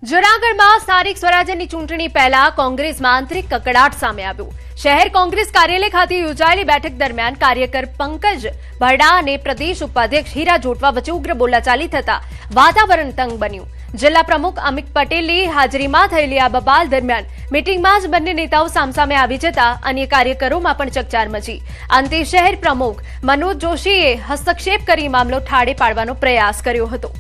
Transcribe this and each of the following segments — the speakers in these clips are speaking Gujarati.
જૂનાગઢમાં સ્થાનિક સ્વરાજ્યની ચૂંટણી પહેલા કોંગ્રેસમાં આંતરિક કકડાટ સામે આવ્યો। શહેર કોંગ્રેસ કાર્યાલય ખાતે યોજાયેલી બેઠક દરમિયાન કાર્યકર પંકજ ભરડા અને પ્રદેશ ઉપાધ્યક્ષ હીરા જોટવા વચ્ચે ઉગ્ર બોલાચાલી થતા વાતાવરણ તંગ બન્યું। જિલ્લા પ્રમુખ અમિત પટેલની હાજરીમાં થયેલી આ બબાલ દરમિયાન મીટિંગમાં જ બંને નેતાઓ સામસામે આવી જતા અન્ય કાર્યકરોમાં પણ ચકચાર મચી। અંતે શહેર પ્રમુખ મનોજ જોશીએ હસ્તક્ષેપ કરી મામલો ઠાળે પાડવાનો પ્રયાસ કર્યો હતો।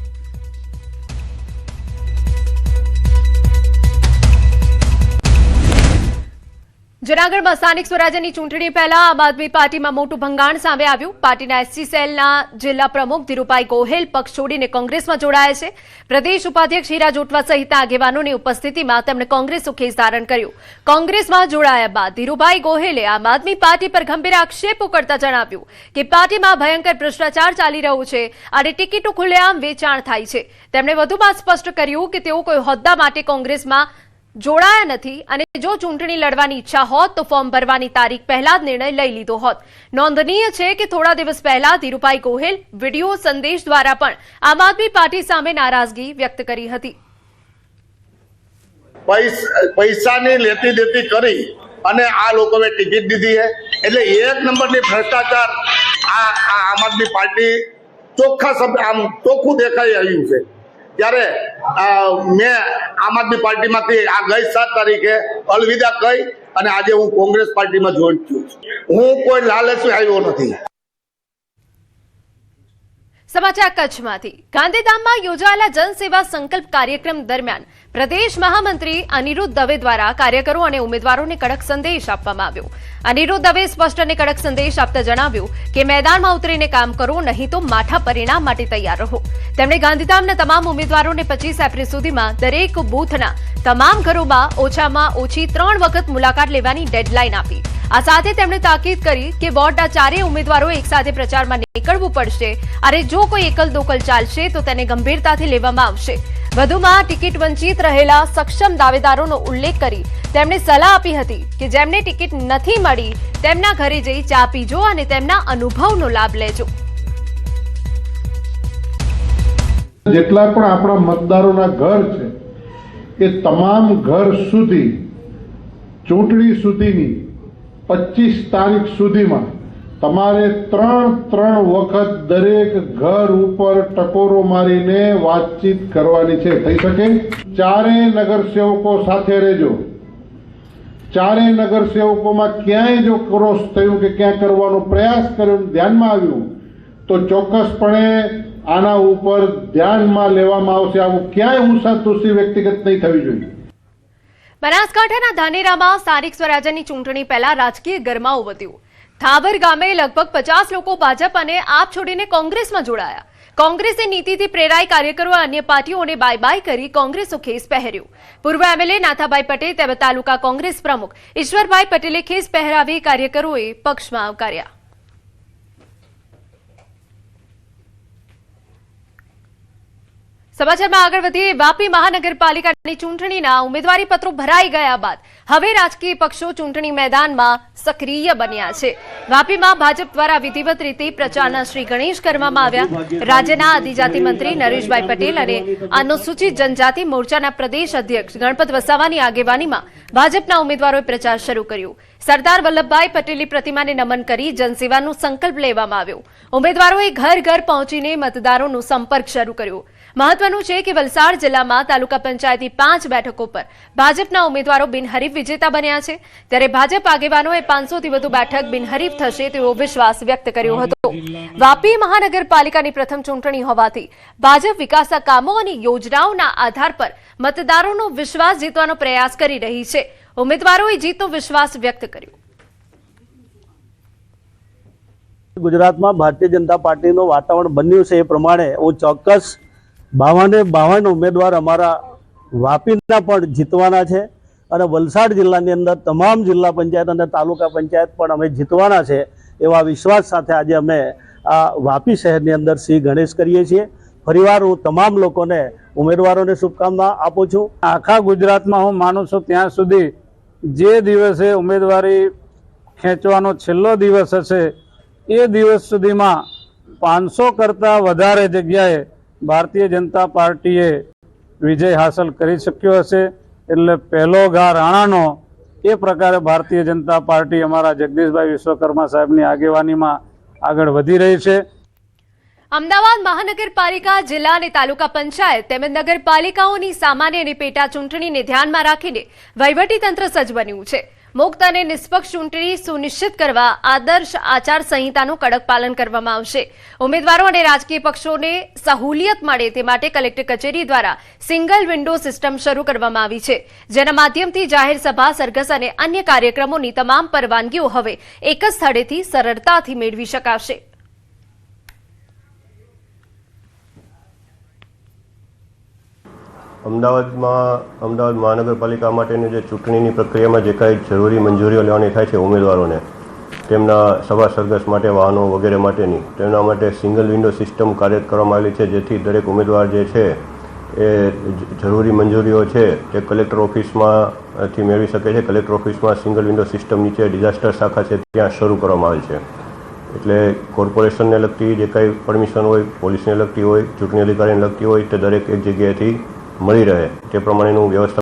જૂનાગઢમાં સ્થાનિક સ્વરાજ્યની ચૂંટણી પહેલા આમ આદમી પાર્ટીમાં મોટું ભંગાણ સામે આવ્યું। પાર્ટીના એસસી સેલના જિલ્લા પ્રમુખ ધીરુભાઈ ગોહેલ પક્ષ છોડીને કોંગ્રેસમાં જોડાયા છે। પ્રદેશ ઉપાધ્યક્ષ હીરા જોટવા સહિતના આગેવાનોની ઉપસ્થિતિમાં તેમણે કોંગ્રેસ ખેસ ધારણ કર્યું। કોંગ્રેસમાં જોડાયા બાદ ધીરુભાઈ ગોહેલે આમ આદમી પાર્ટી પર ગંભીર આક્ષેપો કરતા જણાવ્યું કે પાર્ટીમાં ભયંકર ભ્રષ્ટાચાર ચાલી રહ્યો છે અને ટિકિટો ખુલ્લેઆમ વેચાણ થાય છે। તેમણે વધુમાં સ્પષ્ટ કર્યું કે તેઓ કોઈ હોદ્દા માટે કોંગ્રેસમાં જોડાયા નથી અને જો ચૂંટણી લડવાની ઈચ્છા હોત તો ફોર્મ ભરવાની તારીખ પહેલા જ નિર્ણય લઈ લીધો હોત। નોંધનીય છે કે થોડા દિવસ પહેલા ધીરુભાઈ ગોહેલ વિડીયો સંદેશ દ્વારા પણ આમ આદમી પાર્ટી સામે નારાજગી વ્યક્ત કરી હતી। પૈસાની લેતી દેતી કરી અને આ લોકોએ ટિકિટ દીધી છે, એટલે એક નંબરની ભ્રષ્ટાચાર આ આમ આદમી પાર્ટી ચોખ્ખા શબ્દ આમ ચોખ્ખું દેખાઈ આવ્યું છે। ત્યારે મેં આમ આદમી પાર્ટીમાંથી આ ગઈ 7 તારીખે અલવિદા કહી અને આજે હું કોંગ્રેસ પાર્ટીમાં જોઈન થયો છું। હું કોઈ લાલચી આવ્યો નથી। સમાચાર કચ્છમાંથી ગાંધીધામમાં યોજાયેલા જનસેવા સંકલ્પ કાર્યક્રમ દરમિયાન પ્રદેશ મહામંત્રી અનિરુદ્ધ દવે દ્વારા કાર્યકરો અને ઉમેદવારોને કડક સંદેશ આપવામાં આવ્યો। અનિરુદ્ધ દવે સ્પષ્ટ અને કડક સંદેશ આપતા જણાવ્યું કે મેદાનમાં ઉતરીને કામ કરો, નહીં તો માઠા પરિણામ માટે તૈયાર રહો। તેમણે ગાંધીધામના તમામ ઉમેદવારોને 25 એપ્રિલ સુધીમાં દરેક બૂથના તમામ ઘરોમાં ઓછામાં ઓછી 3 વખત મુલાકાત લેવાની ડેડલાઇન આપી। આ સાથે તેમણે તાકીદ કરી કે વોર્ડના 4 ઉમેદવારો એકસાથે પ્રચારમાં નીકળવું પડશે અને જો કોઈ એકલ દોકલ ચાલશે તો તેને ગંભીરતાથી લેવામાં આવશે। વધુમાં ટિકિટ વંચિત રહેલા સક્ષમ દાવેદારોનો ઉલ્લેખ કરી તેમણે સલાહ આપી હતી કે જેમને ટિકિટ નથી મળી તેમના ઘરે જઈ ચા પીજો અને તેમના અનુભવનો લાભ લેજો। જેટલા પણ આપણા મતદારોના ઘર છે એ તમામ ઘર સુધી ચૂંટણી સુધીની 25 તારીખ સુધીમાં તમારે 3 વખત દરેક ઘર ઉપર ટકોરો મારીને વાતચીત કરવાની છે। થઈ શકે 4 નગરસેવકો સાથે રહેજો। 4 નગરસેવકોમાં ક્યાંય જો ક્રોસ થયું કે ક્યાં કરવાનો પ્રયાસ કર્યો ધ્યાનમાં આવ્યું તો ચોક્કસપણે આના ઉપર ધ્યાનમાં લેવામાં આવશે। આવું ક્યાંય ઊંસાતુસી વ્યક્તિગત નહીં થવી જોઈએ। બનાસકાંઠાના ધાનેરામાં સ્થાનિક સ્વરાજ્યની ચૂંટણી પહેલા રાજકીય ગરમાવો વધ્યો। થાબર ગામે લગભગ 50 લોકો ભાજપ અને આપ છોડીને કોંગ્રેસમાં જોડાયા। કોંગ્રેસની નીતિથી પ્રેરાઈ કાર્યકરો અન્ય પાર્ટીઓને બાય બાય કરી કોંગ્રેસનો ખેસ પહેર્યો। પૂર્વ એમએલએ નાથાભાઈ પટેલ તેમજ તાલુકા કોંગ્રેસ પ્રમુખ ઈશ્વરભાઈ પટેલે ખેસ પહેરાવી કાર્યકરોએ પક્ષમાં આવકાર્યા। સમાચારમાં આગળ વધીએ। વાપી મહાનગરપાલિકાની ચૂંટણીના ઉમેદવારી પત્રો ભરાઈ ગયા બાદ હવે રાજકીય પક્ષો ચૂંટણી મેદાનમાં સક્રિય બન્યા છે। વાપીમાં ભાજપ દ્વારા વિધિવત રીતે પ્રચારના શ્રી ગણેશ કરવામાં આવ્યા। રાજ્યના આદિજાતિ મંત્રી નરેશભાઈ પટેલ અને અનુસૂચિત જનજાતિ મોરચાના પ્રદેશ અધ્યક્ષ ગણપત વસાવાની આગેવાનીમાં ભાજપના ઉમેદવારોએ પ્રચાર શરૂ કર્યો। સરદાર વલ્લભભાઈ પટેલની પ્રતિમાને નમન કરી જનસેવાનો સંકલ્પ લેવામાં આવ્યો। ઉમેદવારોએ ઘર ઘર પહોંચીને મતદારોનો સંપર્ક શરૂ કર્યો। મહત્વનું છે કે વલસાડ જિલ્લામાં તાલુકા પંચાયતની 5 બેઠકો પર ભાજપના ઉમેદવારો બિનહરીફ વિજેતા બન્યા છે, ત્યારે ભાજપ આગેવાનોએ 500 થી વધુ બેઠક બિનહરીફ થશે તેવો વિશ્વાસ વ્યક્ત કર્યો હતો। વાપી મહાનગરપાલિકાની પ્રથમ ચૂંટણી હોવાથી ભાજપ વિકાસના કામો અને યોજનાઓના આધાર પર મતદારોનો વિશ્વાસ જીતવાનો પ્રયાસ કરી રહી છે। ઉમેદવારોએ જીતનો વિશ્વાસ વ્યક્ત કર્યો। ગુજરાતમાં ભારતીય જનતા પાર્ટીનું વાતાવરણ બન્યું છે એ પ્રમાણે હું ચોક્કસ 52 ઉમેદવાર અમારા વાપીના પણ જીતવાના છે અને વલસાડ જિલ્લાની અંદર તમામ જિલ્લા પંચાયત અને તાલુકા પંચાયત પણ અમે જીતવાના છે એવા વિશ્વાસ સાથે આજે અમે આ વાપી શહેરની અંદર શ્રી ગણેશ કરીએ છીએ। ફરીવાર હું તમામ લોકોને ઉમેદવારોને શુભકામના આપું છું। આખા ગુજરાતમાં હું માનું છું ત્યાં સુધી જે દિવસે ઉમેદવારી ખેંચવાનો છેલ્લો દિવસ હશે એ દિવસ સુધીમાં 500 કરતાં વધારે જગ્યાએ ભારતીય જનતા પાર્ટીએ વિજય હાંસલ કરી શક્યો હશે. એટલે પહેલો ઘા રાણાનો એ પ્રકારે ભારતીય જનતા પાર્ટી અમારા જગદીશભાઈ વિશ્વકર્મા સાહેબની આગેવાનીમાં આગળ વધી રહી છે. અમદાવાદ મહાનગરપાલિકા, જિલ્લા અને તાલુકા પંચાયત તેમજ નગરપાલિકાઓની સામાન્ય અને પેટા ચૂંટણીને ધ્યાનમાં રાખીને વહીવટીતંત્ર સજ્જ બન્યું છે. મુક્ત અને નિષ્પક્ષ ચૂંટણી સુનિશ્ચિત કરવા આદર્શ આચાર સંહિતાનું કડક પાલન કરવામાં આવશે. ઉમેદવારો અને રાજકીય પક્ષોને સહુલિયત મળે તે માટે કલેક્ટર કચેરી દ્વારા સિંગલ વિન્ડો સિસ્ટમ શરૂ કરવામાં આવી છે, જેના માધ્યમથી જાહેર સભા, સરઘસ અને અન્ય કાર્યક્રમોની તમામ પરવાનગીઓ હવે એક જ સ્થળેથી સરળતાથી મેળવી શકાશે. અમદાવાદ મહાનગરપાલિકા માટેની જે ચૂંટણીની પ્રક્રિયામાં જે કાંઈ જરૂરી મંજૂરીઓ લેવાની થાય છે ઉમેદવારોને, તેમના સભા સરઘસ માટે, વાહનો વગેરે માટેની, તેમના માટે સિંગલ વિન્ડો સિસ્ટમ કાર્યરત કરવામાં આવેલી છે, જેથી દરેક ઉમેદવાર જે છે એ જરૂરી મંજૂરીઓ છે તે કલેક્ટર ઓફિસમાંથી મેળવી શકે છે. કલેક્ટર ઓફિસમાં સિંગલ વિન્ડો સિસ્ટમ નીચે ડિઝાસ્ટર શાખા છે ત્યાં શરૂ કરવામાં આવેલ છે. એટલે કોર્પોરેશનને લગતી જે કાંઈ પરમિશન હોય, પોલીસને લગતી હોય, ચૂંટણી અધિકારીને લગતી હોય, તે દરેક એક જગ્યાએથી મળી રહે તે પ્રમાણેનું વ્યવસ્થા